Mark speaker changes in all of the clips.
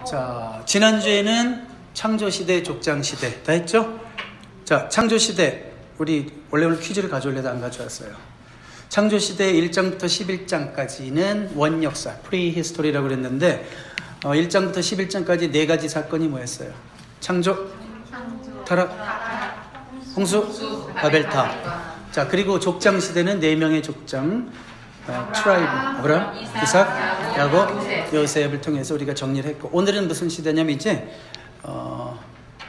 Speaker 1: 자, 지난주에는 창조시대, 족장시대 다 했죠? 자, 창조시대, 우리 원래 오늘 퀴즈를 가져올래도 안 가져왔어요. 창조시대 1장부터 11장까지는 원역사, 프리히스토리라고 그랬는데 1장부터 11장까지 네 가지 사건이 뭐였어요? 창조, 타락, 홍수, 바벨탑. 자, 그리고 족장시대는 네 명의 족장, 트라이브, 아브라함, 이삭, 야곱, 요셉을 통해서 우리가 정리를 했고, 오늘은 무슨 시대냐면 이제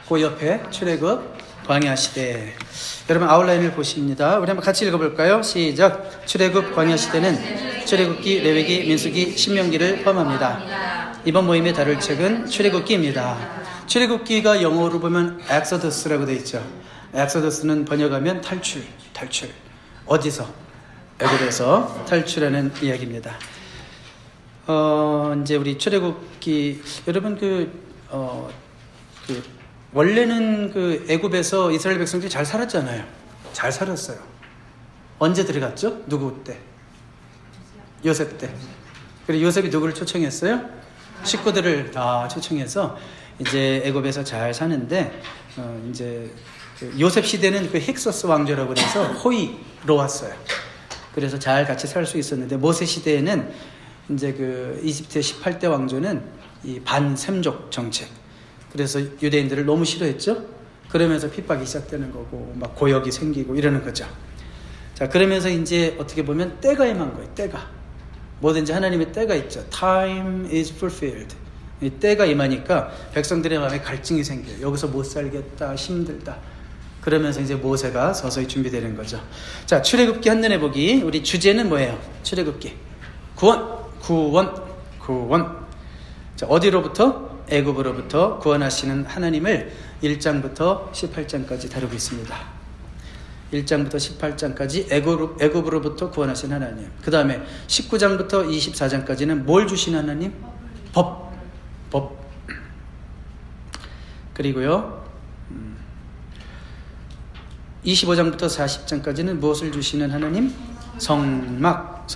Speaker 1: 그 옆에 출애굽, 광야 시대. 여러분 아웃라인을 보십니다. 우리 한번 같이 읽어볼까요? 시작. 출애굽, 광야 시대는 출애굽기, 레위기, 민수기, 신명기를 포함합니다. 이번 모임에 다룰 책은 출애굽기입니다. 출애굽기가 영어로 보면 엑소더스라고 되어 있죠. 엑소더스는 번역하면 탈출. 어디서? 애굽에서 탈출하는 이야기입니다. 이제 우리 출애굽기, 여러분 원래는 애굽에서 이스라엘 백성들이 잘 살았잖아요. 잘 살았어요. 언제 들어갔죠? 누구 때? 요셉 때. 그리고 요셉이 누구를 초청했어요? 식구들을 다 초청해서 이제 애굽에서 잘 사는데, 이제 요셉 시대는 힉소스 왕조라고 해서 호위로 왔어요. 그래서 잘 같이 살 수 있었는데, 모세 시대에는 이제 이집트의 18대 왕조는 이 반샘족 정책. 그래서 유대인들을 너무 싫어했죠. 그러면서 핍박이 시작되는 거고, 막 고역이 생기고 이러는 거죠. 자, 그러면서 이제 어떻게 보면 때가 임한 거예요. 때가. 뭐든지 하나님의 때가 있죠. Time is fulfilled. 이 때가 임하니까 백성들의 마음에 갈증이 생겨요. 여기서 못 살겠다, 힘들다. 그러면서 이제 모세가 서서히 준비되는 거죠. 자, 출애굽기 한눈에 보기. 우리 주제는 뭐예요? 출애굽기. 구원. 자, 어디로부터? 애굽으로부터 구원하시는 하나님을 1장부터 18장까지 다루고 있습니다. 1장부터 18장까지 애굽으로부터 구원하신 하나님. 그 다음에 19장부터 24장까지는 뭘 주신 하나님? 법. 그리고요 25장부터 40장까지는 무엇을 주시는 하나님? 성막.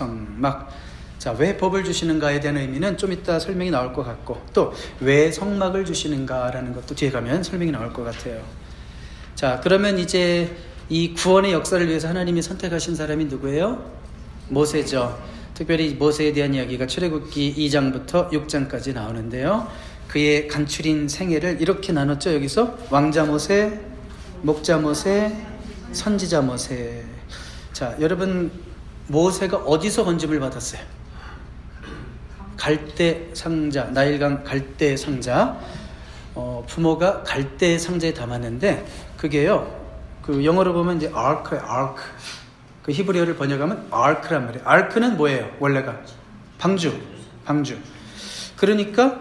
Speaker 1: 자, 왜 법을 주시는가에 대한 의미는 좀 이따 설명이 나올 것 같고, 또 왜 성막을 주시는가라는 것도 뒤에 가면 설명이 나올 것 같아요. 자, 그러면 이제 이 구원의 역사를 위해서 하나님이 선택하신 사람이 누구예요? 모세죠. 특별히 모세에 대한 이야기가 출애굽기 2장부터 6장까지 나오는데요. 그의 간추린 생애를 이렇게 나눴죠. 여기서 왕자 모세, 목자 모세, 선지자 모세. 자, 여러분 모세가 어디서 건짐을 받았어요? 갈대 상자, 나일강 갈대 상자. 부모가 갈대 상자에 담았는데, 그게요, 영어로 보면 이제 ark예요, ark. 히브리어를 번역하면 ark란 말이에요. ark는 뭐예요? 원래가 방주. 그러니까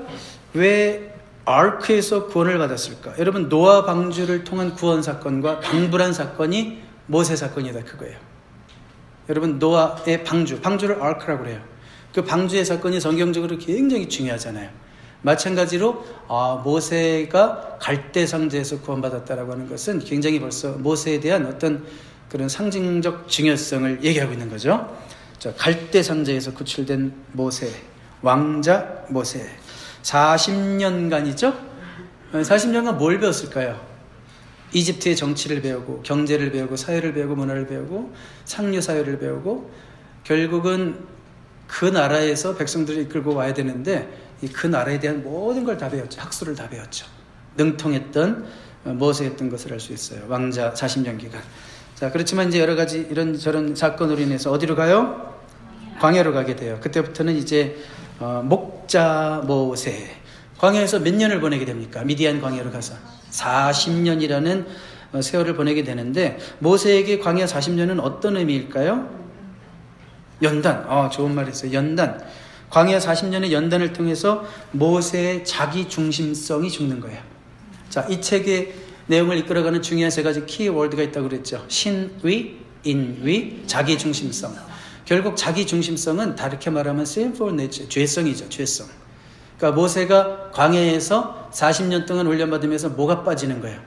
Speaker 1: 왜 ark에서 구원을 받았을까? 여러분, 노아 방주를 통한 구원 사건과 방불한 사건이 모세 사건이다, 그거예요. 여러분, 노아의 방주를 ark라고 그래요. 그 방주의 사건이 성경적으로 굉장히 중요하잖아요. 마찬가지로 모세가 갈대 상자에서 구원받았다라고 하는 것은 굉장히 벌써 모세에 대한 어떤 그런 상징적 중요성을 얘기하고 있는 거죠. 자, 갈대 상자에서 구출된 모세, 왕자 모세. 40년간이죠? 40년간 뭘 배웠을까요? 이집트의 정치를 배우고, 경제를 배우고, 사회를 배우고, 문화를 배우고, 상류 사회를 배우고, 결국은 그 나라에서 백성들을 이끌고 와야 되는데, 그 나라에 대한 모든 걸 다 배웠죠. 학술을 다 배웠죠. 능통했던 모세였던 것을 알 수 있어요. 왕자 40년 기간. 자, 그렇지만 이제 여러 가지 이런저런 사건으로 인해서 어디로 가요? 광야로 가게 돼요. 그때부터는 이제 목자 모세. 광야에서 몇 년을 보내게 됩니까? 미디안 광야로 가서 40년이라는 세월을 보내게 되는데, 모세에게 광야 40년은 어떤 의미일까요? 연단. 좋은 말이었어요. 연단. 광야 40년의 연단을 통해서 모세의 자기 중심성이 죽는 거예요. 자, 이 책의 내용을 이끌어가는 중요한 세 가지 키워드가 있다고 그랬죠. 신위, 인위, 자기 중심성. 결국 자기 중심성은 다르게 말하면 sinful nature, 죄성이죠. 죄성. 그러니까 모세가 광야에서 40년 동안 훈련받으면서 뭐가 빠지는 거예요?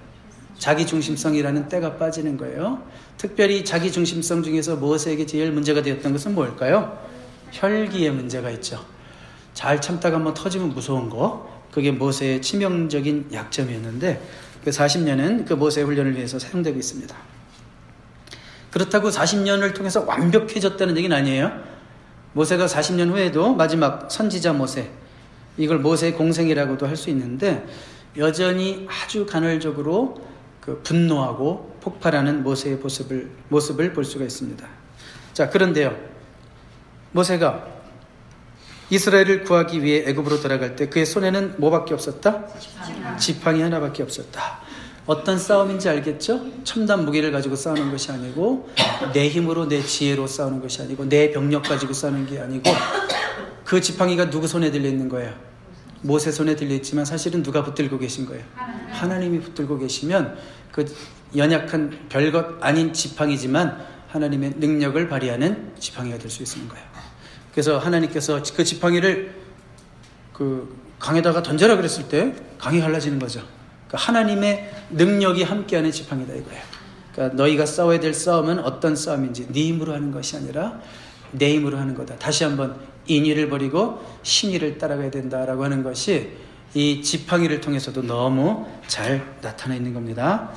Speaker 1: 자기 중심성이라는 때가 빠지는 거예요. 특별히 자기 중심성 중에서 모세에게 제일 문제가 되었던 것은 뭘까요? 혈기의 문제가 있죠. 잘 참다가 한번 터지면 무서운 거. 그게 모세의 치명적인 약점이었는데 그 40년은 그 모세의 훈련을 위해서 사용되고 있습니다. 그렇다고 40년을 통해서 완벽해졌다는 얘기는 아니에요. 모세가 40년 후에도 마지막 선지자 모세, 이걸 모세의 공생이라고도 할 수 있는데 여전히 아주 간헐적으로 그 분노하고 폭발하는 모세의 모습을 볼 수가 있습니다. 자, 그런데요, 모세가 이스라엘을 구하기 위해 애굽으로 돌아갈 때 그의 손에는 뭐밖에 없었다? 지팡이 하나밖에 없었다. 어떤 싸움인지 알겠죠? 첨단 무기를 가지고 싸우는 것이 아니고 내 힘으로 내 지혜로 싸우는 것이 아니고 내 병력 가지고 싸우는 게 아니고 그 지팡이가 누구 손에 들려있는 거예요? 모세 손에 들려있지만 사실은 누가 붙들고 계신 거예요? 하나님이 붙들고 계시면 그 연약한 별것 아닌 지팡이지만 하나님의 능력을 발휘하는 지팡이가 될 수 있는 거예요. 그래서 하나님께서 그 지팡이를 그 강에다가 던져라 그랬을 때 강이 갈라지는 거죠. 그러니까 하나님의 능력이 함께하는 지팡이다 이거예요. 그러니까 너희가 싸워야 될 싸움은 어떤 싸움인지 네 힘으로 하는 것이 아니라 내 힘으로 하는 거다. 다시 한번 인의를 버리고 신의를 따라가야 된다라고 하는 것이 이 지팡이를 통해서도 너무 잘 나타나 있는 겁니다.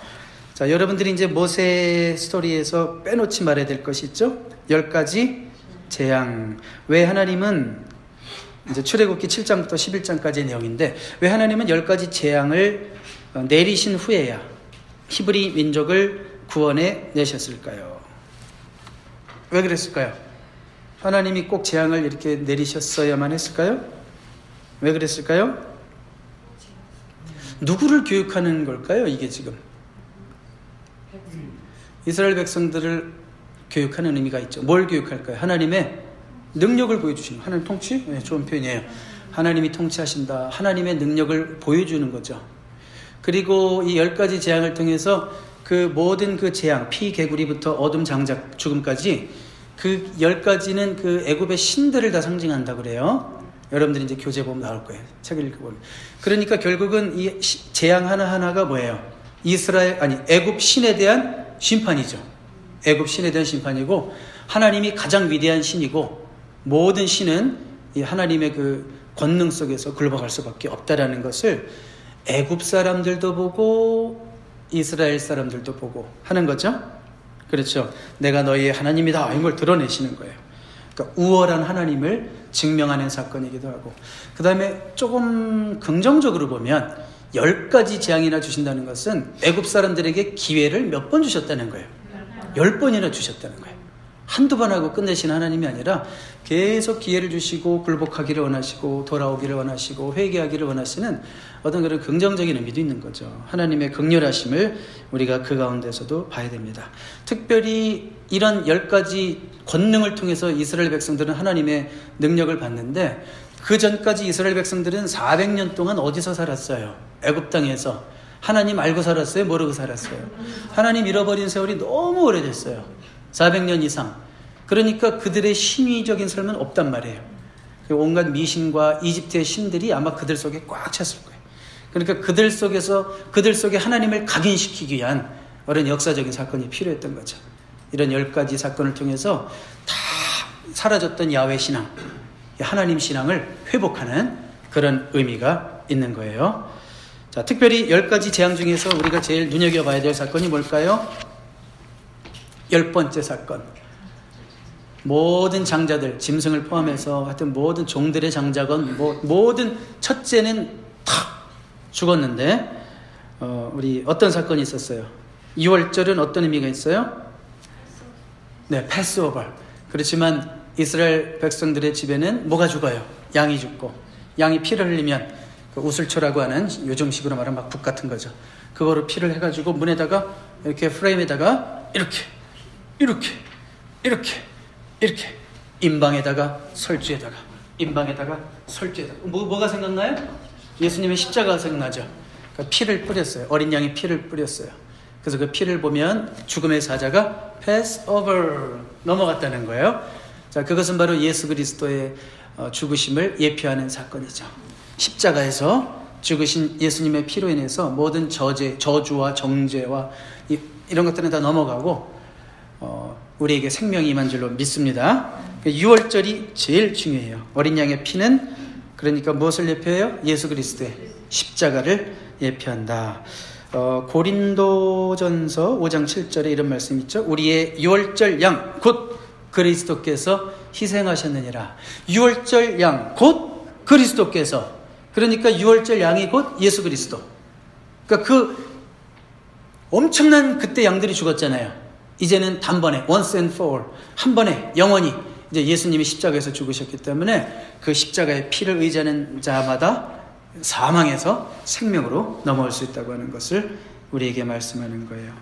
Speaker 1: 자, 여러분들이 이제 모세 스토리에서 빼놓지 말아야 될 것이 있죠. 10가지 재앙. 왜 하나님은 이제 출애굽기 7장부터 11장까지의 내용인데 왜 하나님은 10가지 재앙을 내리신 후에야 히브리 민족을 구원해 내셨을까요? 왜 그랬을까요? 하나님이 꼭 재앙을 이렇게 내리셨어야만 했을까요? 왜 그랬을까요? 누구를 교육하는 걸까요? 이게 지금 이스라엘 백성들을 교육하는 의미가 있죠. 뭘 교육할까요? 하나님의 능력을 보여주시는, 하나님 통치? 네, 좋은 표현이에요. 하나님이 통치하신다. 하나님의 능력을 보여주는 거죠. 그리고 이 10가지 재앙을 통해서 그 모든 그 재앙, 피, 개구리부터 어둠, 장작, 죽음까지 그 10가지는 그 애굽의 신들을 다 상징한다고 그래요. 여러분들이 이제 교재 보면 나올 거예요. 책을 읽어보면. 그러니까 결국은 이 재앙 하나하나가 뭐예요? 애굽 신에 대한 심판이죠. 애굽 신에 대한 심판이고 하나님이 가장 위대한 신이고 모든 신은 이 하나님의 그 권능 속에서 굴러갈 수밖에 없다라는 것을 애굽 사람들도 보고 이스라엘 사람들도 보고 하는 거죠. 그렇죠. 내가 너희의 하나님이다 이걸 드러내시는 거예요. 그러니까 우월한 하나님을 증명하는 사건이기도 하고 그 다음에 조금 긍정적으로 보면 10가지 재앙이나 주신다는 것은 애굽 사람들에게 기회를 몇 번 주셨다는 거예요. 10번이나 주셨다는 거예요. 한두 번 하고 끝내시는 하나님이 아니라 계속 기회를 주시고 굴복하기를 원하시고 돌아오기를 원하시고 회개하기를 원하시는 어떤 그런 긍정적인 의미도 있는 거죠. 하나님의 긍휼하심을 우리가 그 가운데서도 봐야 됩니다. 특별히 이런 10가지 권능을 통해서 이스라엘 백성들은 하나님의 능력을 받는데 그 전까지 이스라엘 백성들은 400년 동안 어디서 살았어요? 애굽 땅에서. 하나님 알고 살았어요? 모르고 살았어요? 하나님 잃어버린 세월이 너무 오래됐어요. 400년 이상. 그러니까 그들의 신위적인 삶은 없단 말이에요. 온갖 미신과 이집트의 신들이 아마 그들 속에 꽉 찼을 거예요. 그러니까 그들 속에 하나님을 각인시키기 위한 어떤 역사적인 사건이 필요했던 거죠. 이런 10가지 사건을 통해서 다 사라졌던 야훼 신앙, 하나님 신앙을 회복하는 그런 의미가 있는 거예요. 자, 특별히 10가지 재앙 중에서 우리가 제일 눈여겨봐야 될 사건이 뭘까요? 10번째 사건. 모든 장자들, 짐승을 포함해서 하여튼 모든 종들의 장자건 모든 첫째는 다 죽었는데 우리 어떤 사건이 있었어요? 6월절은 어떤 의미가 있어요? 네, 패스오버. 그렇지만 이스라엘 백성들의 집에는 뭐가 죽어요? 양이 죽고 양이 피를 흘리면 그 우슬초라고 하는 요즘식으로 말하면 막 북 같은 거죠. 그거로 피를 해가지고 문에다가 이렇게 프레임에다가 이렇게 인방에다가 설주에다가 뭐가 생각나요? 예수님의 십자가가 생각나죠. 그러니까 피를 뿌렸어요. 어린 양이 피를 뿌렸어요. 그래서 그 피를 보면 죽음의 사자가 pass over 넘어갔다는 거예요. 자, 그것은 바로 예수 그리스도의 죽으심을 예표하는 사건이죠. 십자가에서 죽으신 예수님의 피로 인해서 모든 저주와 정죄와 이런 것들은 다 넘어가고 우리에게 생명이 임한 줄로 믿습니다. 6월절이 제일 중요해요. 어린 양의 피는 그러니까 무엇을 예표해요? 예수 그리스도의 십자가를 예표한다. 고린도전서 5장 7절에 이런 말씀 있죠. 우리의 유월절 양 곧 그리스도께서 희생하셨느니라. 유월절 양 곧 그리스도께서, 그러니까 유월절 양이 곧 예수 그리스도. 그러니까 그 엄청난 그때 양들이 죽었잖아요. 이제는 단번에 once and for all, 한 번에 영원히 이제 예수님이 십자가에서 죽으셨기 때문에 그 십자가의 피를 의지하는 자마다 사망에서 생명으로 넘어올 수 있다고 하는 것을 우리에게 말씀하는 거예요.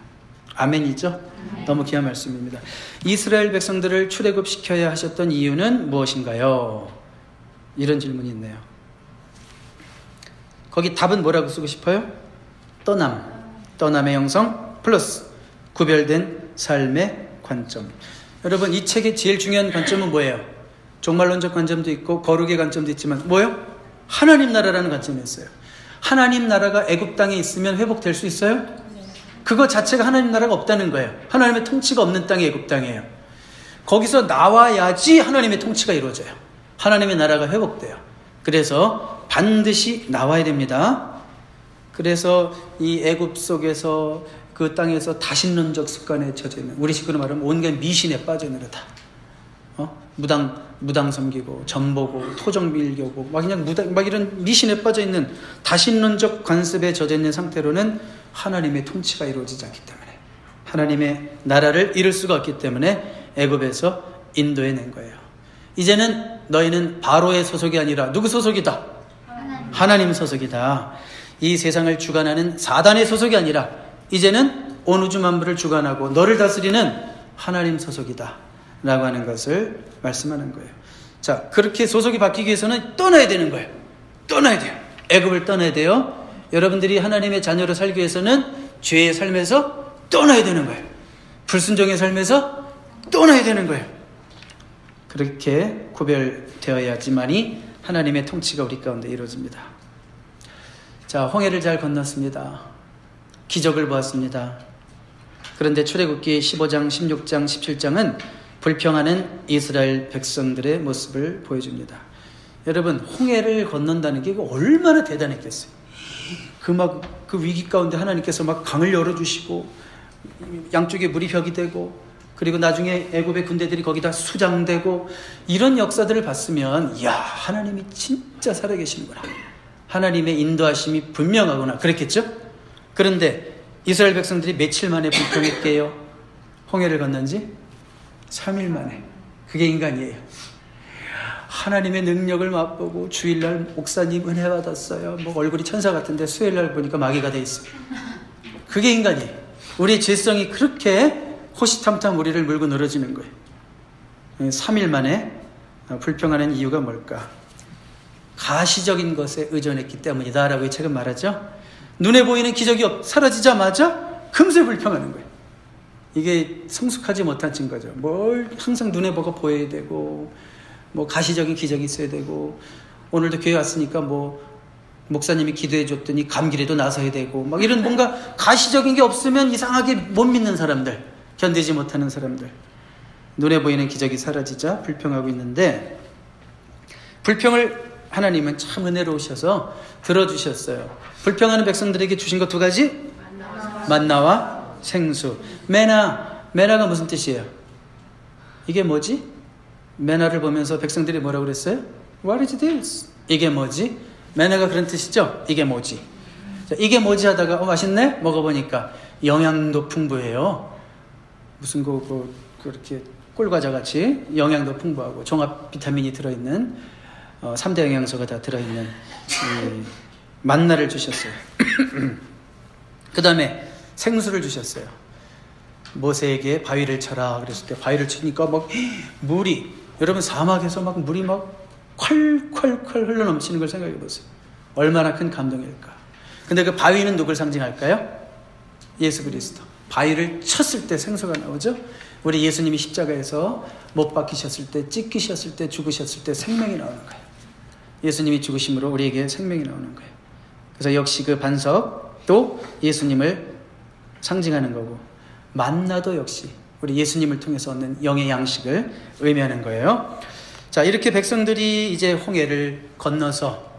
Speaker 1: 아멘이죠? 너무 귀한 말씀입니다. 이스라엘 백성들을 출애굽시켜야 하셨던 이유는 무엇인가요? 이런 질문이 있네요. 거기 답은 뭐라고 쓰고 싶어요? 떠남의 형성 플러스 구별된 삶의 관점. 여러분, 이 책의 제일 중요한 관점은 뭐예요? 종말론적 관점도 있고 거룩의 관점도 있지만 뭐예요? 하나님 나라라는 관점이 있어요. 하나님 나라가 애굽 땅에 있으면 회복될 수 있어요? 그거 자체가 하나님 나라가 없다는 거예요. 하나님의 통치가 없는 땅이 애굽 땅이에요. 거기서 나와야지 하나님의 통치가 이루어져요. 하나님의 나라가 회복돼요. 그래서 반드시 나와야 됩니다. 그래서 이 애굽 속에서 그 땅에서 다신론적 습관에 젖어 있는, 우리 식으로 말하면 온갖 미신에 빠져 있는 거다. 무당 섬기고 전보고 토종 밀교고 막 이런 미신에 빠져 있는 다신론적 관습에 젖어 있는 상태로는 하나님의 통치가 이루어지지 않기 때문에, 하나님의 나라를 이룰 수가 없기 때문에 애굽에서 인도해 낸 거예요. 이제는 너희는 바로의 소속이 아니라 누구 소속이다? 하나님 소속이다. 이 세상을 주관하는 사단의 소속이 아니라 이제는 온 우주 만물을 주관하고 너를 다스리는 하나님 소속이다 라고 하는 것을 말씀하는 거예요. 자, 그렇게 소속이 바뀌기 위해서는 떠나야 되는 거예요. 떠나야 돼요. 애굽을 떠나야 돼요. 여러분들이 하나님의 자녀로 살기 위해서는 죄의 삶에서 떠나야 되는 거예요. 불순종의 삶에서 떠나야 되는 거예요. 그렇게 구별되어야지만이 하나님의 통치가 우리 가운데 이루어집니다. 자, 홍해를 잘 건넜습니다. 기적을 보았습니다. 그런데 출애굽기 15장, 16장, 17장은 불평하는 이스라엘 백성들의 모습을 보여줍니다. 여러분, 홍해를 건넌다는 게 얼마나 대단했겠어요. 그 위기 가운데 하나님께서 막 강을 열어주시고 양쪽에 물이 벽이 되고, 그리고 나중에 애굽의 군대들이 거기다 수장되고, 이런 역사들을 봤으면 이야, 하나님이 진짜 살아계시는구나, 하나님의 인도하심이 분명하구나 그랬겠죠? 그런데 이스라엘 백성들이 며칠 만에 불평했게요? 홍해를 건넌지 3일 만에. 그게 인간이에요. 하나님의 능력을 맛보고 주일날 목사님 은혜 받았어요. 뭐 얼굴이 천사 같은데 수요일날 보니까 마귀가 돼 있어요. 그게 인간이에요. 우리의 죄성이 그렇게 호시탐탐 우리를 물고 늘어지는 거예요. 3일 만에 불평하는 이유가 뭘까? 가시적인 것에 의존했기 때문이다 라고 이 책은 말하죠. 눈에 보이는 기적이 사라지자마자 금세 불평하는 거예요. 이게 성숙하지 못한 증거죠. 뭘 항상 눈에 보고 보여야 되고, 뭐 가시적인 기적이 있어야 되고, 오늘도 교회 왔으니까 뭐 목사님이 기도해 줬더니 감기라도 나서야 되고, 막 이런 뭔가 가시적인 게 없으면 이상하게 못 믿는 사람들, 견디지 못하는 사람들, 눈에 보이는 기적이 사라지자 불평하고 있는데, 불평을 하나님은 참 은혜로우셔서 들어주셨어요. 불평하는 백성들에게 주신 것 2가지, 만나와 생수. 메나가 무슨 뜻이에요? 이게 뭐지? 메나를 보면서 백성들이 뭐라고 그랬어요? What is this? 이게 뭐지? 메나가 그런 뜻이죠? 이게 뭐지? 자, 이게 뭐지 하다가 맛있네? 먹어보니까 영양도 풍부해요. 무슨 그렇게 꿀과자 같이 영양도 풍부하고 종합 비타민이 들어있는 3대 영양소가 다 들어있는 만나를 주셨어요. 그 다음에 생수를 주셨어요. 모세에게 바위를 쳐라 그랬을 때 바위를 치니까 막 물이, 여러분 사막에서 막 물이 막 콸콸콸 흘러넘치는 걸 생각해 보세요. 얼마나 큰 감동일까. 근데 그 바위는 누굴 상징할까요? 예수 그리스도. 바위를 쳤을 때 생수가 나오죠. 우리 예수님이 십자가에서 못 박히셨을 때, 찢기셨을 때, 죽으셨을 때 생명이 나오는 거예요. 예수님이 죽으심으로 우리에게 생명이 나오는 거예요. 그래서 역시 그 반석도 예수님을 상징하는 거고, 만나도 역시 우리 예수님을 통해서 얻는 영의 양식을 의미하는 거예요. 자, 이렇게 백성들이 이제 홍해를 건너서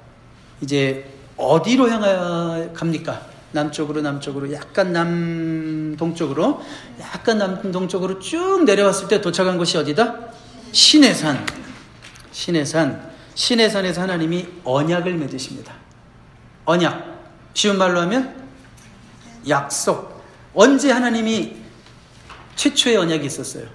Speaker 1: 이제 어디로 향하여 갑니까? 남쪽으로 약간 남동쪽으로 쭉 내려왔을 때 도착한 곳이 어디다? 시내산. 시내산에서 하나님이 언약을 맺으십니다. 언약. 쉬운 말로 하면 약속. 언제 하나님이 최초의 언약이 있었어요?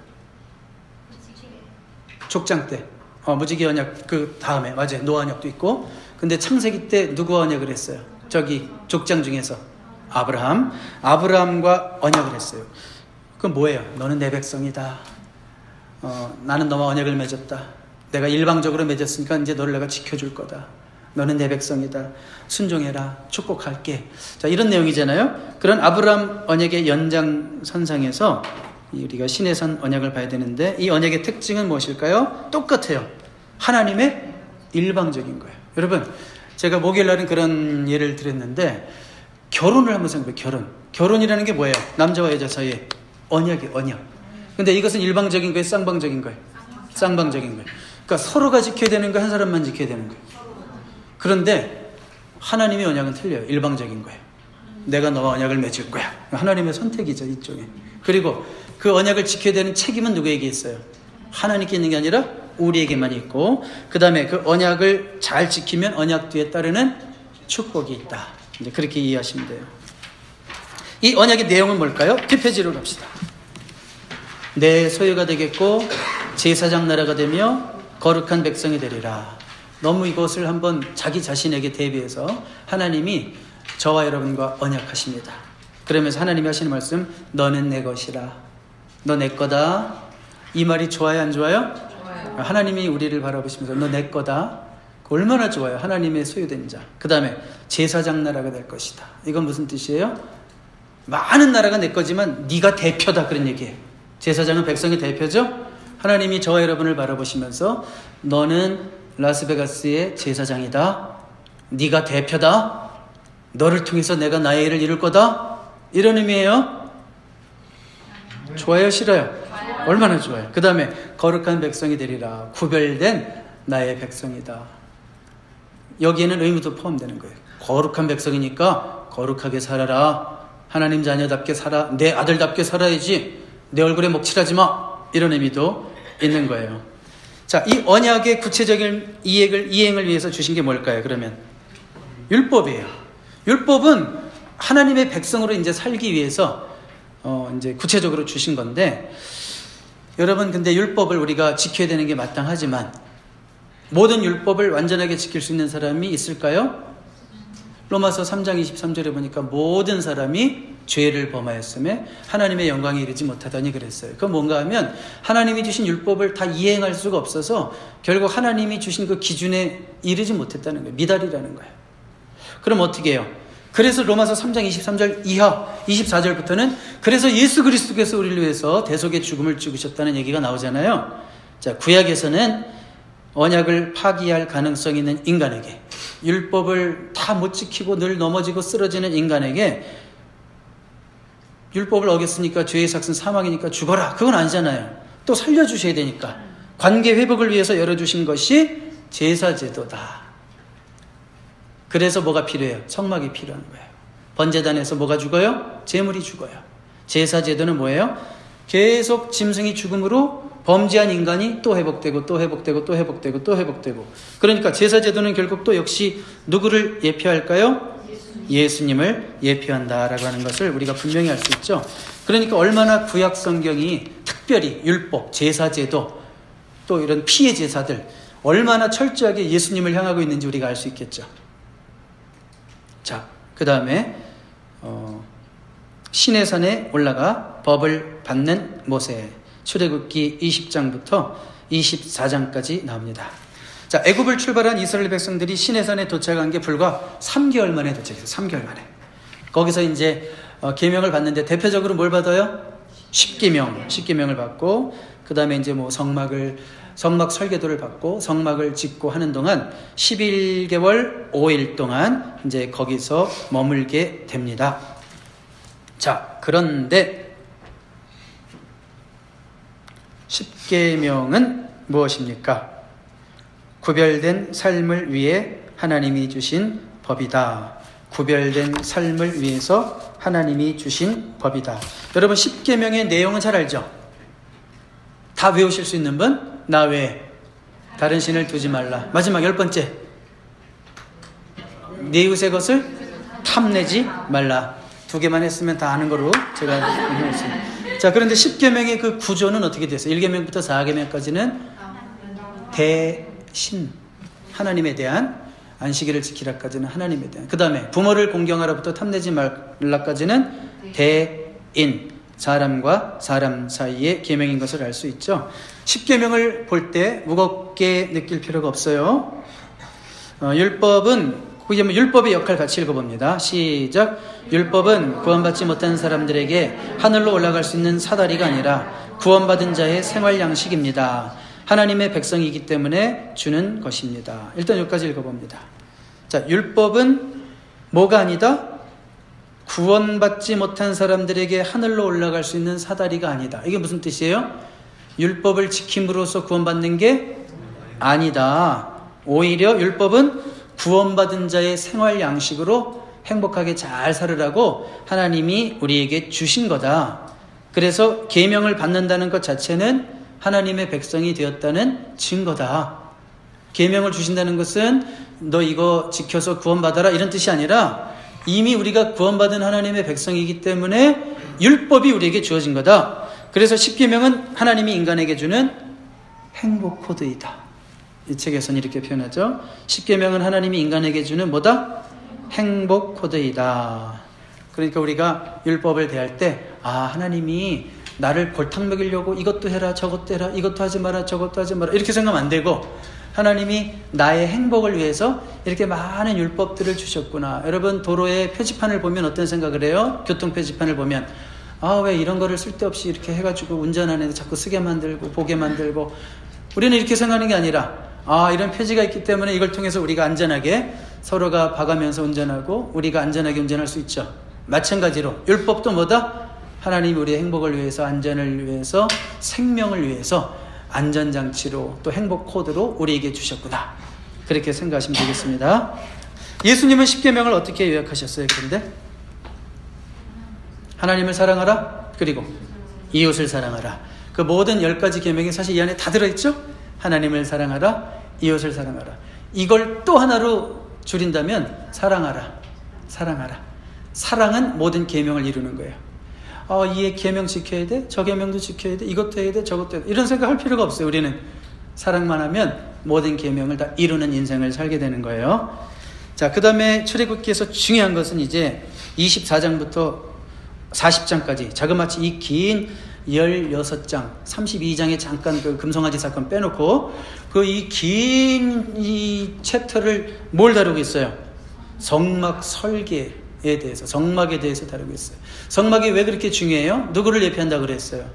Speaker 1: 족장 때. 무지개 언약 그 다음에 맞아요. 노아 언약도 있고. 근데 창세기 때 누구 언약을 했어요? 저기 족장 중에서 아브라함과 언약을 했어요. 그건 뭐예요? 너는 내 백성이다. 나는 너와 언약을 맺었다. 내가 일방적으로 맺었으니까 이제 너를 내가 지켜줄 거다. 너는 내 백성이다. 순종해라. 축복할게. 자, 이런 내용이잖아요. 그런 아브라함 언약의 연장선상에서 우리가 시내산 언약을 봐야 되는데, 이 언약의 특징은 무엇일까요? 똑같아요. 하나님의 일방적인 거예요. 여러분, 제가 목요일 날은 그런 예를 드렸는데, 결혼을 한번 생각해봐요. 결혼이라는 게 뭐예요? 남자와 여자 사이에 언약. 근데 이것은 일방적인 거예요? 쌍방적인 거예요? 쌍방적인 거예요. 그러니까 서로가 지켜야 되는 거, 한 사람만 지켜야 되는 거예요. 그런데 하나님의 언약은 틀려요. 일방적인 거예요. 내가 너와 언약을 맺을 거야. 하나님의 선택이죠, 이쪽에. 그리고 그 언약을 지켜야 되는 책임은 누구에게 있어요? 하나님께 있는 게 아니라 우리에게만 있고, 그 다음에 그 언약을 잘 지키면 언약 뒤에 따르는 축복이 있다. 이제 그렇게 이해하시면 돼요. 이 언약의 내용은 뭘까요? 디페지로 갑시다. 내 소유가 되겠고 제사장 나라가 되며 거룩한 백성이 되리라. 너무 이것을 한번 자기 자신에게 대비해서 하나님이 저와 여러분과 언약하십니다. 그러면서 하나님이 하시는 말씀, 너는 내 것이라. 너 내 거다. 이 말이 좋아요, 안 좋아요? 좋아요. 하나님이 우리를 바라보시면서 너 내 거다. 얼마나 좋아요. 하나님의 소유된 자. 그 다음에 제사장 나라가 될 것이다. 이건 무슨 뜻이에요? 많은 나라가 내 거지만 네가 대표다, 그런 얘기예요. 제사장은 백성의 대표죠. 하나님이 저와 여러분을 바라보시면서 너는 라스베가스의 제사장이다. 네가 대표다. 너를 통해서 내가 나의 일을 이룰 거다. 이런 의미예요. 좋아요, 싫어요? 얼마나 좋아요. 그 다음에 거룩한 백성이 되리라. 구별된 나의 백성이다. 여기에는 의무도 포함되는 거예요. 거룩한 백성이니까 거룩하게 살아라. 하나님 자녀답게 살아. 내 아들답게 살아야지. 내 얼굴에 먹칠하지 마. 이런 의미도 있는 거예요. 자, 이 언약의 구체적인 이행을 위해서 주신 게 뭘까요? 그러면 율법이에요. 율법은 하나님의 백성으로 이제 살기 위해서 이제 구체적으로 주신 건데, 여러분, 근데 율법을 우리가 지켜야 되는 게 마땅하지만 모든 율법을 완전하게 지킬 수 있는 사람이 있을까요? 로마서 3장 23절에 보니까 모든 사람이 죄를 범하였음에 하나님의 영광에 이르지 못하더니 그랬어요. 그건 뭔가 하면 하나님이 주신 율법을 다 이행할 수가 없어서 결국 하나님이 주신 그 기준에 이르지 못했다는 거예요. 미달이라는 거예요. 그럼 어떻게 해요? 그래서 로마서 3장 23절 이하 24절부터는 그래서 예수 그리스도께서 우리를 위해서 대속의 죽음을 죽으셨다는 얘기가 나오잖아요. 자, 구약에서는 언약을 파기할 가능성이 있는 인간에게, 율법을 다 못 지키고 늘 넘어지고 쓰러지는 인간에게 율법을 어겼으니까 죄의 삭은 사망이니까 죽어라. 그건 아니잖아요. 또 살려주셔야 되니까. 관계 회복을 위해서 열어주신 것이 제사제도다. 그래서 뭐가 필요해요? 성막이 필요한 거예요. 번제단에서 뭐가 죽어요? 제물이 죽어요. 제사제도는 뭐예요? 계속 짐승이 죽음으로 범죄한 인간이 또 회복되고 또 회복되고 또 회복되고 또 회복되고. 그러니까 제사제도는 결국 또 역시 누구를 예표할까요? 예수님을 예표한다라고 하는 것을 우리가 분명히 알 수 있죠. 그러니까 얼마나 구약 성경이 특별히 율법, 제사제도, 또 이런 피해 제사들 얼마나 철저하게 예수님을 향하고 있는지 우리가 알 수 있겠죠. 자, 그 다음에 시내산에 올라가 법을 받는 모세. 출애굽기 20장부터 24장까지 나옵니다. 자, 애굽을 출발한 이스라엘 백성들이 시내산에 도착한 게 불과 3개월 만에 도착했어요. 3개월 만에. 거기서 이제 계명을 받는데 대표적으로 뭘 받아요? 십계명을 받고, 그 다음에 이제 뭐 성막 설계도를 받고 성막을 짓고 하는 동안 11개월 5일 동안 이제 거기서 머물게 됩니다. 자, 그런데 십계명은 무엇입니까? 구별된 삶을 위해 하나님이 주신 법이다. 구별된 삶을 위해서 하나님이 주신 법이다. 여러분 10계명의 내용은 잘 알죠? 다 외우실 수 있는 분? 나 외에 다른 신을 두지 말라. 마지막 10번째, 네 이웃의 것을 탐내지 말라. 2개만 했으면 다 아는 거로 제가 했습니다. 자, 그런데 10계명의 그 구조는 어떻게 됐어요? 1계명부터 4계명까지는 대신, 하나님에 대한, 안식일을 지키라까지는 하나님에 대한, 그 다음에 부모를 공경하라부터 탐내지 말라까지는 대인, 사람과 사람 사이의 계명인 것을 알 수 있죠. 10계명을 볼 때 무겁게 느낄 필요가 없어요. 율법은, 거기 보면 율법의 역할 같이 읽어봅니다. 시작. 율법은 구원받지 못한 사람들에게 하늘로 올라갈 수 있는 사다리가 아니라 구원받은 자의 생활 양식입니다. 하나님의 백성이기 때문에 주는 것입니다. 일단 여기까지 읽어봅니다. 자, 율법은 뭐가 아니다? 구원받지 못한 사람들에게 하늘로 올라갈 수 있는 사다리가 아니다. 이게 무슨 뜻이에요? 율법을 지킴으로써 구원받는 게 아니다. 오히려 율법은 구원받은 자의 생활 양식으로 행복하게 잘 살으라고 하나님이 우리에게 주신 거다. 그래서 계명을 받는다는 것 자체는 하나님의 백성이 되었다는 증거다. 계명을 주신다는 것은 너 이거 지켜서 구원받아라 이런 뜻이 아니라 이미 우리가 구원받은 하나님의 백성이기 때문에 율법이 우리에게 주어진 거다. 그래서 10계명은 하나님이 인간에게 주는 행복 코드이다. 이 책에서는 이렇게 표현하죠. 10계명은 하나님이 인간에게 주는 뭐다? 행복 코드이다. 그러니까 우리가 율법을 대할 때 하나님이 나를 골탕 먹이려고 이것도 해라 저것도 해라 이것도 하지 마라 저것도 하지 마라 이렇게 생각하면 안 되고 하나님이 나의 행복을 위해서 이렇게 많은 율법들을 주셨구나. 여러분 도로에 표지판을 보면 어떤 생각을 해요? 교통 표지판을 보면 왜 이런 거를 쓸데없이 이렇게 해가지고 운전하는 데 자꾸 쓰게 만들고 보게 만들고. 우리는 이렇게 생각하는 게 아니라 이런 표지가 있기 때문에 이걸 통해서 우리가 안전하게 서로가 봐가면서 운전하고 우리가 안전하게 운전할 수 있죠. 마찬가지로 율법도 뭐다? 하나님이 우리의 행복을 위해서, 안전을 위해서, 생명을 위해서 안전장치로 또 행복 코드로 우리에게 주셨구나. 그렇게 생각하시면 되겠습니다. 예수님은 10계명을 어떻게 요약하셨어요? 그런데 하나님을 사랑하라, 그리고 이웃을 사랑하라. 그 모든 10가지 계명이 사실 이 안에 다 들어있죠? 하나님을 사랑하라, 이웃을 사랑하라. 이걸 또 하나로 줄인다면 사랑하라, 사랑하라. 사랑은 모든 계명을 이루는 거예요. 이 계명 지켜야 돼, 저 계명도 지켜야 돼, 이것도 해야 돼, 저것도 해야 돼. 이런 생각 할 필요가 없어요. 우리는 사랑만 하면 모든 계명을 다 이루는 인생을 살게 되는 거예요. 자, 그 다음에 출애굽기에서 중요한 것은 이제 24장부터 40장까지 자그마치 이 긴 16장, 32장에 잠깐 그 금송아지 사건 빼놓고 그 이 긴 이 챕터를 뭘 다루고 있어요? 성막 설계에 대해서, 성막에 대해서 다루고 있어요. 성막이 왜 그렇게 중요해요? 누구를 예표한다고 그랬어요?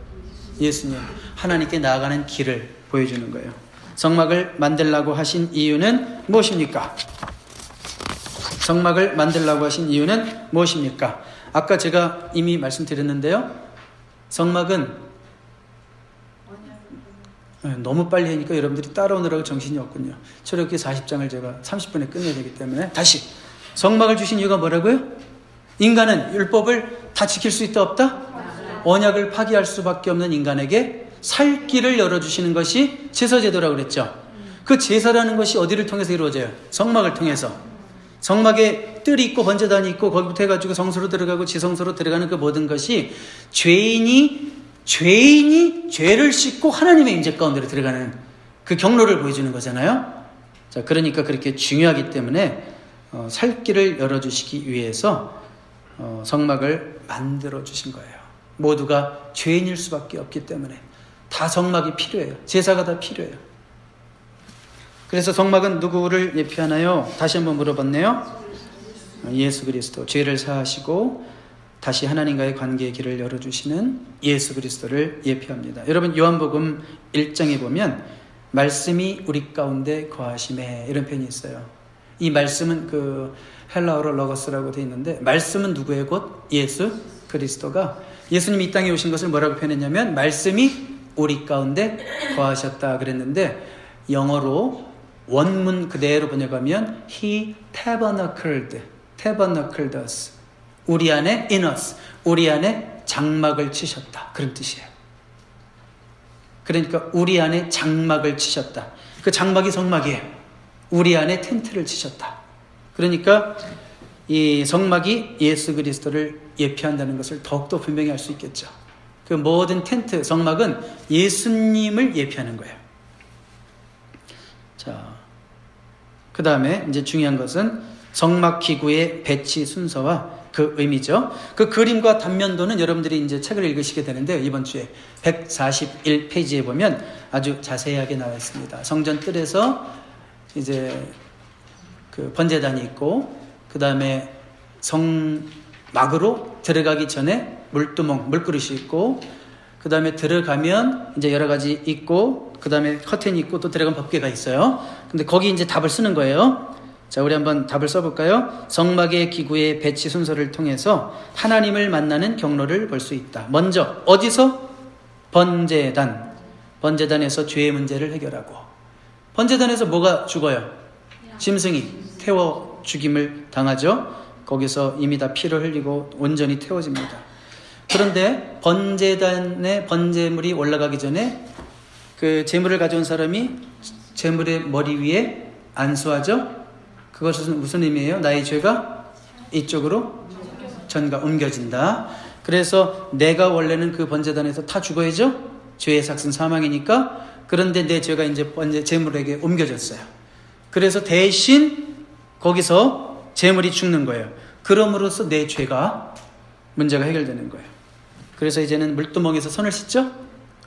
Speaker 1: 예수님. 하나님께 나아가는 길을 보여주는 거예요. 성막을 만들라고 하신 이유는 무엇입니까? 성막을 만들라고 하신 이유는 무엇입니까? 아까 제가 이미 말씀드렸는데요. 성막은 너무 빨리 하니까 여러분들이 따라오느라고 정신이 없군요. 출애굽기 40장을 제가 30분에 끝내야 되기 때문에 다시 성막을 주신 이유가 뭐라고요? 인간은 율법을 다 지킬 수 있다 없다? 언약을 파기할 수밖에 없는 인간에게 살 길을 열어주시는 것이 제사제도라고 그랬죠. 그 제사라는 것이 어디를 통해서 이루어져요? 성막을 통해서. 성막에 뜰이 있고 번제단이 있고 거기부터 해가지고 성소로 들어가고 지성소로 들어가는 그 모든 것이 죄인이 죄를 씻고 하나님의 임재 가운데로 들어가는 그 경로를 보여주는 거잖아요. 자, 그러니까 그렇게 중요하기 때문에 살 길을 열어주시기 위해서 성막을 만들어 주신 거예요. 모두가 죄인일 수밖에 없기 때문에 다 성막이 필요해요. 제사가 다 필요해요. 그래서 성막은 누구를 예표하나요? 다시 한번 물어봤네요. 예수 그리스도. 죄를 사하시고 다시 하나님과의 관계의 길을 열어주시는 예수 그리스도를 예표합니다. 여러분 요한복음 1장에 보면 말씀이 우리 가운데 거하심에 이런 표현이 있어요. 이 말씀은 그 헬라어로 로고스라고 되어 있는데 말씀은 누구의 곧 예수 그리스도가 예수님이 이 땅에 오신 것을 뭐라고 표현했냐면 말씀이 우리 가운데 거하셨다 그랬는데 영어로 원문 그대로 번역하면 He tabernacled us. 우리 안에 in us. 우리 안에 장막을 치셨다. 그런 뜻이에요. 그러니까 우리 안에 장막을 치셨다. 그 장막이 성막이에요. 우리 안에 텐트를 치셨다. 그러니까 이 성막이 예수 그리스도를 예표한다는 것을 더욱더 분명히 알 수 있겠죠. 그 모든 텐트, 성막은 예수님을 예표하는 거예요. 자, 그 다음에 이제 중요한 것은 성막 기구의 배치 순서와 그 의미죠. 그 그림과 단면도는 여러분들이 이제 책을 읽으시게 되는데요. 이번 주에 141페이지에 보면 아주 자세하게 나와 있습니다. 성전 뜰에서 이제 그 번제단이 있고, 그 다음에 성막으로 들어가기 전에 물두멍, 물그릇이 있고, 그 다음에 들어가면 이제 여러 가지 있고, 그 다음에 커튼이 있고, 또 들어간 법궤가 있어요. 근데 거기 이제 답을 쓰는 거예요. 자, 우리 한번 답을 써볼까요? 성막의 기구의 배치 순서를 통해서 하나님을 만나는 경로를 볼 수 있다. 먼저 어디서? 번제단. 번제단에서 죄의 문제를 해결하고, 번제단에서 뭐가 죽어요? 짐승이 태워 죽임을 당하죠. 거기서 이미 다 피를 흘리고 온전히 태워집니다. 그런데 번제단에 번제물이 올라가기 전에 그 제물을 가져온 사람이 제물의 머리 위에 안수하죠. 그것은 무슨 의미예요? 나의 죄가 이쪽으로 전가 옮겨진다. 그래서 내가 원래는 그 번제단에서 다 죽어야죠. 죄의 삭은 사망이니까. 그런데 내 죄가 이제 제물에게 옮겨졌어요. 그래서 대신 거기서 제물이 죽는 거예요. 그럼으로써 내 죄가 문제가 해결되는 거예요. 그래서 이제는 물두멍에서 손을 씻죠.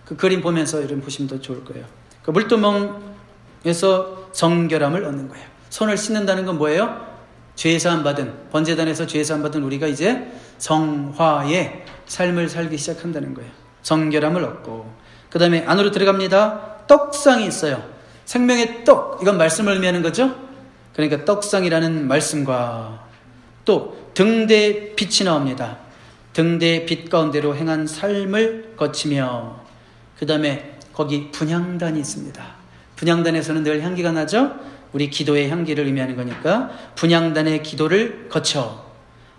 Speaker 1: 그 그림 보면서 이런 보시면 더 좋을 거예요. 그 물두멍에서 정결함을 얻는 거예요. 손을 씻는다는 건 뭐예요? 죄사함 받은, 번제단에서 죄사함 받은 우리가 이제 성화의 삶을 살기 시작한다는 거예요. 정결함을 얻고, 그 다음에 안으로 들어갑니다. 떡상이 있어요. 생명의 떡, 이건 말씀을 의미하는 거죠. 그러니까 떡상이라는 말씀과 또 등대에 빛이 나옵니다. 등대의 빛 가운데로 행한 삶을 거치며, 그 다음에 거기 분향단이 있습니다. 분향단에서는 늘 향기가 나죠. 우리 기도의 향기를 의미하는 거니까 분향단의 기도를 거쳐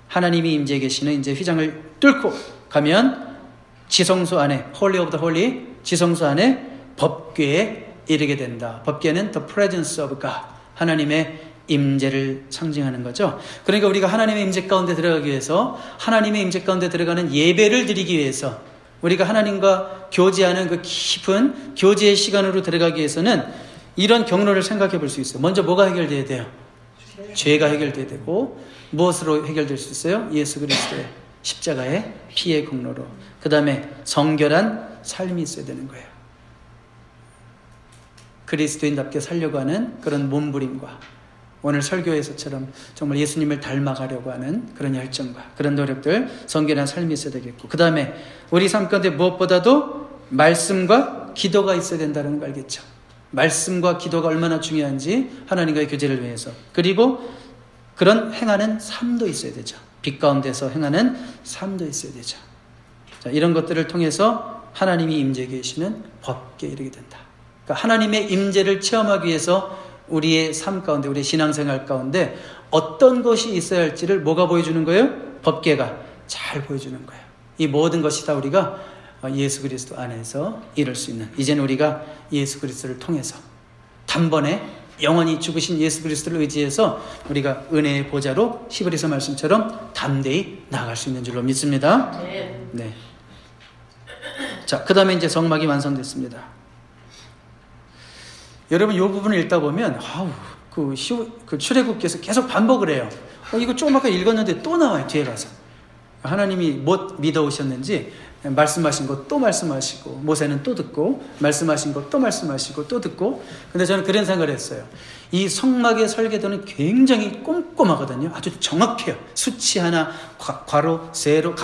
Speaker 1: 하나님이 임재해 계시는 이제 휘장을 뚫고 가면 지성소 안에, Holy of the Holy, 지성소 안에 법궤에 이르게 된다. 법궤는 the presence of God, 하나님의 임재를 상징하는 거죠. 그러니까 우리가 하나님의 임재 가운데 들어가기 위해서, 하나님의 임재 가운데 들어가는 예배를 드리기 위해서, 우리가 하나님과 교제하는 그 깊은 교제의 시간으로 들어가기 위해서는 이런 경로를 생각해 볼 수 있어요. 먼저 뭐가 해결돼야 돼요? 죄가 해결돼야 되고, 무엇으로 해결될 수 있어요? 예수 그리스도의 십자가의 피의 공로로. 그 다음에 성결한 삶이 있어야 되는 거예요. 그리스도인답게 살려고 하는 그런 몸부림과, 오늘 설교에서처럼 정말 예수님을 닮아가려고 하는 그런 열정과 그런 노력들, 성결한 삶이 있어야 되겠고, 그 다음에 우리 삶 가운데 무엇보다도 말씀과 기도가 있어야 된다는 걸 알겠죠. 말씀과 기도가 얼마나 중요한지, 하나님과의 교제를 위해서. 그리고 그런 행하는 삶도 있어야 되죠. 빛 가운데서 행하는 삶도 있어야 되죠. 자, 이런 것들을 통해서 하나님이 임재해 계시는 법궤에 이르게 된다. 그러니까 하나님의 임재를 체험하기 위해서 우리의 삶 가운데, 우리의 신앙생활 가운데 어떤 것이 있어야 할지를 뭐가 보여주는 거예요? 법궤가 잘 보여주는 거예요. 이 모든 것이 다 우리가 예수 그리스도 안에서 이룰 수 있는, 이제는 우리가 예수 그리스도를 통해서 단번에 영원히 죽으신 예수 그리스도를 의지해서 우리가 은혜의 보좌로 히브리서 말씀처럼 담대히 나아갈 수 있는 줄로 믿습니다. 네. 자, 그 다음에 이제 성막이 완성됐습니다. 여러분, 이 부분을 읽다 보면 그 출애굽기에서 계속 반복을 해요. 이거 좀 아까 읽었는데 또 나와요. 뒤에 가서 하나님이 못 믿어오셨는지 말씀하신 거 또 말씀하시고, 모세는 또 듣고, 말씀하신 거 또 말씀하시고 또 듣고. 근데 저는 그런 생각을 했어요. 이 성막의 설계도는 굉장히 꼼꼼하거든요. 아주 정확해요. 수치 하나, 가로 세로,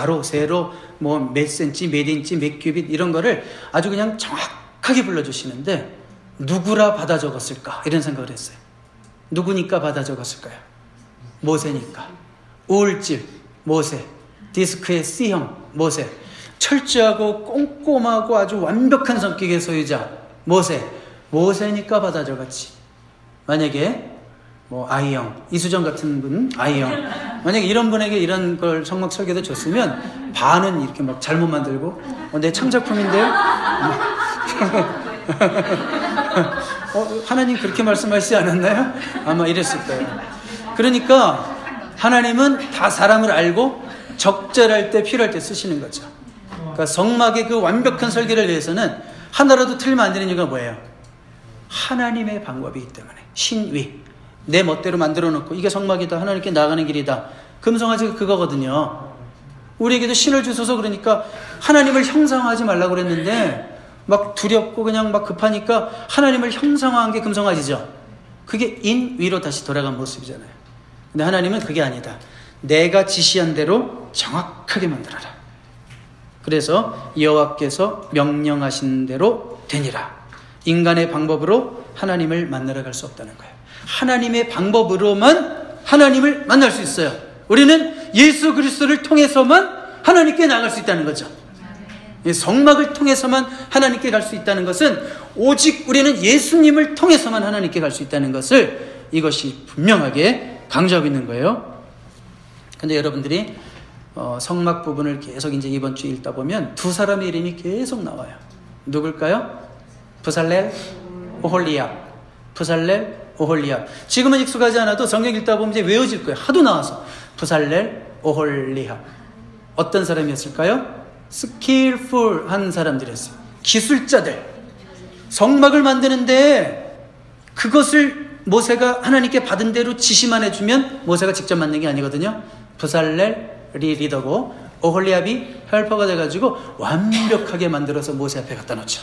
Speaker 1: 뭐 몇 센치, 몇 인치, 몇 큐빗, 이런 거를 아주 그냥 정확하게 불러주시는데, 누구라 받아 적었을까? 이런 생각을 했어요. 누구니까 받아 적었을까요? 모세니까. 우울질 모세, 디스크의 C형 모세, 철저하고 꼼꼼하고 아주 완벽한 성격의 소유자 모세니까 받아 적었지. 만약에 뭐 아이형, 이수정 같은 분, 아이형, 만약에 이런 분에게 이런 걸 성막 설계도 줬으면 반은 이렇게 막 잘못 만들고 내 창작품인데요? 하나님 그렇게 말씀하시지 않았나요? 아마 이랬을 거예요. 그러니까 하나님은 다 사람을 알고 적절할 때 필요할 때 쓰시는 거죠. 그러니까 성막의 그 완벽한 설계를 위해서는 하나라도 틀리면 안 되는 이유가 뭐예요? 하나님의 방법이기 때문에. 신위, 내 멋대로 만들어 놓고 이게 성막이다, 하나님께 나가는 길이다. 금송아지가 그거거든요. 우리에게도 신을 주소서. 그러니까 하나님을 형상화하지 말라고 그랬는데 막 두렵고 그냥 막 급하니까 하나님을 형상화한 게 금송아지죠. 그게 인위로 다시 돌아간 모습이잖아요. 근데 하나님은 그게 아니다. 내가 지시한 대로 정확하게 만들어라. 그래서 여호와께서 명령하신 대로 되니라. 인간의 방법으로 하나님을 만나러 갈 수 없다는 거예요. 하나님의 방법으로만 하나님을 만날 수 있어요. 우리는 예수 그리스도를 통해서만 하나님께 나갈 수 있다는 거죠. 성막을 통해서만 하나님께 갈 수 있다는 것은 오직 우리는 예수님을 통해서만 하나님께 갈 수 있다는 것을 이것이 분명하게 강조하고 있는 거예요. 근데 여러분들이 성막 부분을 계속 이제 이번 주에 읽다 보면 두 사람의 이름이 계속 나와요. 누굴까요? 부살렐, 오홀리압. 부살렐, 오홀리압. 지금은 익숙하지 않아도 성경 읽다 보면 이제 외워질 거예요. 하도 나와서. 부살렐, 오홀리압. 어떤 사람이었을까요? 스킬풀한 사람들이었어요. 기술자들. 성막을 만드는데 그것을 모세가 하나님께 받은 대로 지시만 해주면 모세가 직접 만든 게 아니거든요. 부살렐이 리더고 오홀리압이 헬퍼가 돼가지고 완벽하게 만들어서 모세 앞에 갖다 놓죠.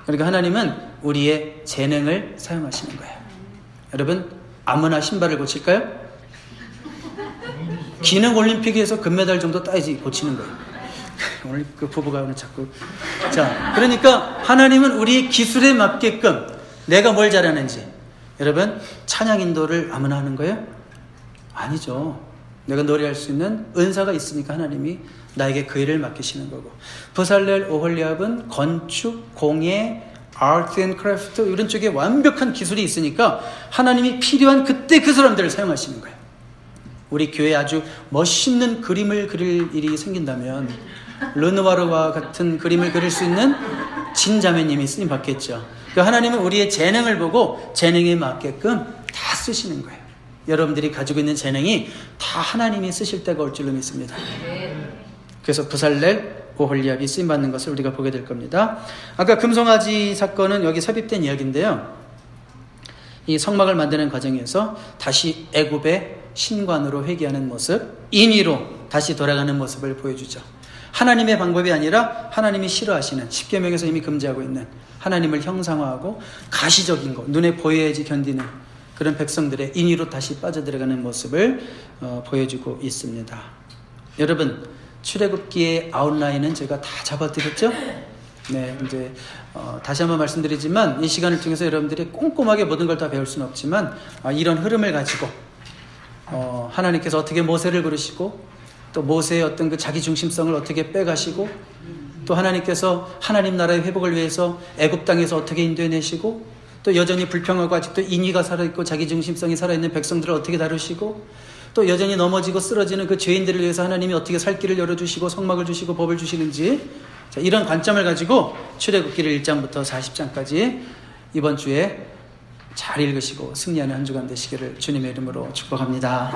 Speaker 1: 그러니까 하나님은 우리의 재능을 사용하시는 거예요. 여러분, 아무나 신발을 고칠까요? 기능 올림픽에서 금메달 정도 따야지 고치는 거예요. 오늘 그 부부가 오늘 자꾸. 자, 그러니까 하나님은 우리의 기술에 맞게끔 내가 뭘 잘하는지. 여러분, 찬양 인도를 아무나 하는 거예요? 아니죠. 내가 노래할 수 있는 은사가 있으니까 하나님이 나에게 그 일을 맡기시는 거고. 부살렐, 오홀리압은 건축, 공예, 아트 앤 크래프트 이런 쪽에 완벽한 기술이 있으니까 하나님이 필요한 그때 그 사람들을 사용하시는 거예요. 우리 교회에 아주 멋있는 그림을 그릴 일이 생긴다면 르누아르와 같은 그림을 그릴 수 있는 진자매님이 쓰임 받겠죠. 그러니까 하나님은 우리의 재능을 보고 재능에 맞게끔 다 쓰시는 거예요. 여러분들이 가지고 있는 재능이 다 하나님이 쓰실 때가 올 줄로 믿습니다. 그래서 부살렐, 오홀리압이 쓰임받는 것을 우리가 보게 될 겁니다. 아까 금송아지 사건은 여기 삽입된 이야기인데요. 이 성막을 만드는 과정에서 다시 애굽의 신관으로 회귀하는 모습, 인위로 다시 돌아가는 모습을 보여주죠. 하나님의 방법이 아니라 하나님이 싫어하시는, 십계명에서 이미 금지하고 있는 하나님을 형상화하고 가시적인 것, 눈에 보여야지 견디는 그런 백성들의 인위로 다시 빠져들어가는 모습을 보여주고 있습니다. 여러분, 출애굽기의 아웃라인은 제가 다 잡아드렸죠? 네, 이제 다시 한번 말씀드리지만 이 시간을 통해서 여러분들이 꼼꼼하게 모든 걸 다 배울 수는 없지만 이런 흐름을 가지고 하나님께서 어떻게 모세를 부르시고 또 모세의 어떤 그 자기 중심성을 어떻게 빼가시고 또 하나님께서 하나님 나라의 회복을 위해서 애굽 땅에서 어떻게 인도해내시고 또 여전히 불평하고 아직도 인위가 살아있고 자기 중심성이 살아있는 백성들을 어떻게 다루시고 또 여전히 넘어지고 쓰러지는 그 죄인들을 위해서 하나님이 어떻게 살 길을 열어주시고 성막을 주시고 법을 주시는지, 자, 이런 관점을 가지고 출애굽기를 1장부터 40장까지 이번 주에 잘 읽으시고 승리하는 한 주간 되시기를 주님의 이름으로 축복합니다.